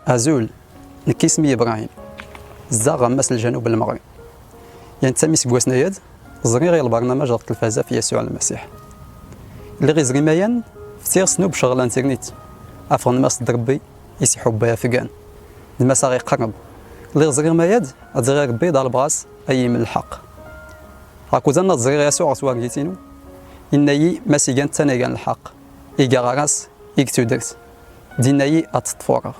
أزول نكي اسمي إبراهيم زاغ مس الجنوب المغرب ينتمي سكواس نياد زري غير البرنامج غير التلفازة في يسوع المسيح اللي غير زري مايان فتير سنوب شغل انترنت أفغن ماس دربي يسي حبايا فقان المسا غير قرب اللي زري ماياد أزري ربي دار البراس أي من الحق هاكو زانا زري يسوع سوا قيتينو إنايي ماسيقان تانيقان الحق إيقا غاراس إيقتو درس دينايي أتطفورا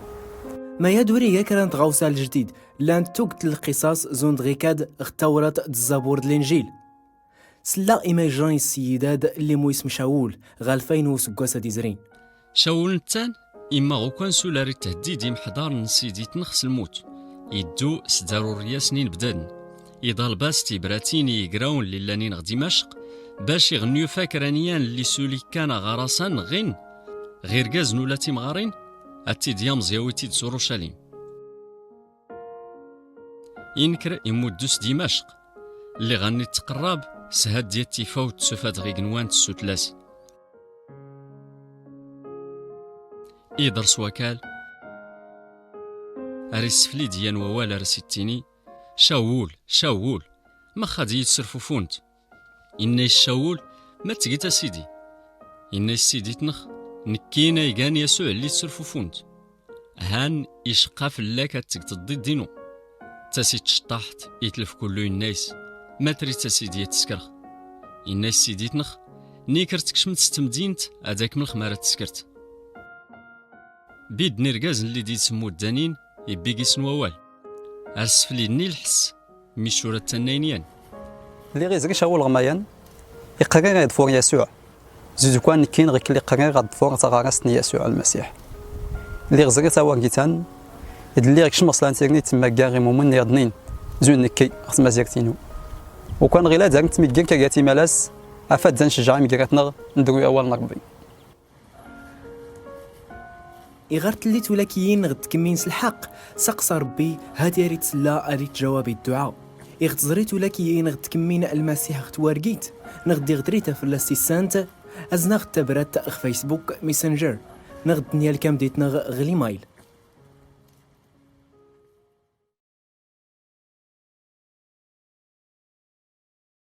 ما يدوري كانت غوصة الجديد لان توقت القصص زون دغيكاد اختورت الزبور الانجيل سلا ايماجران السيداد اللي مو اسم شاول غالفين وسقوسة ديزرين شاول نتان إما غوكان سولاري التهديد محضار نسيدي تنخس الموت يدو سدارو الرياسنين بدادن يضال باس تيبراتين يقراون للانين غ دمشق باش يغنيو فاكرانيان اللي سولي كان غراسان غين غير قازنو لا تيمغارين أتي ديام زياويتي دسوروشاليم ينكر يمودوس دمشق اللي غني تقرب سهاد ديال تيفاوت سفات غي قنوان تسوتلاس إيدرس وكال أريس فلي ديان ووال أرسيتيني شاول ما خادي يتسرفو فونت إني الشاول ما تقيت سيدي إني السيدي تنخ نكينا يقان يسوع اللي تسرفو فونت هان يشقى في اللاك تقت الضد دينو تاسي تشطاحت يتلف كلو الناس ما تري تاسي ديال تسكرخ الناس سيدي تنخ نيكر تكشمت ستمدينت هذاك من الخمارة تسكرت بيد نرقاز اللي دي تسمو الدانين يبيقي سنووال أرسفلي ني الحس ميشورة التنينيان اللي غير زري شاول غمايان يقرر يدفور يسوع زيد كان كاين غير اللي قرر يدفور تغارسني يسوع المسيح اللي غزري تاوا كيتان اللي غير كشمص الانترنت تما كاغي مومن يردنين زون نكي خصما زيرتينو وكان غير لا دارت ميكين كاغاتي مالاس افاد نشجع ميكراتنا ندوي اول نربي إغارت اللي تولاكيين غد كمينس الحق سقس ربي هاتي ريت سلا أريت جوابي الدعاء إغت زريت ولاكيين غد كمين المسيح اختوارقيت نغدي غدريتا في الاسيسانت أزناغ تبرات فيسبوك ميسنجر نغد نيال كام ديتنا غلي مايل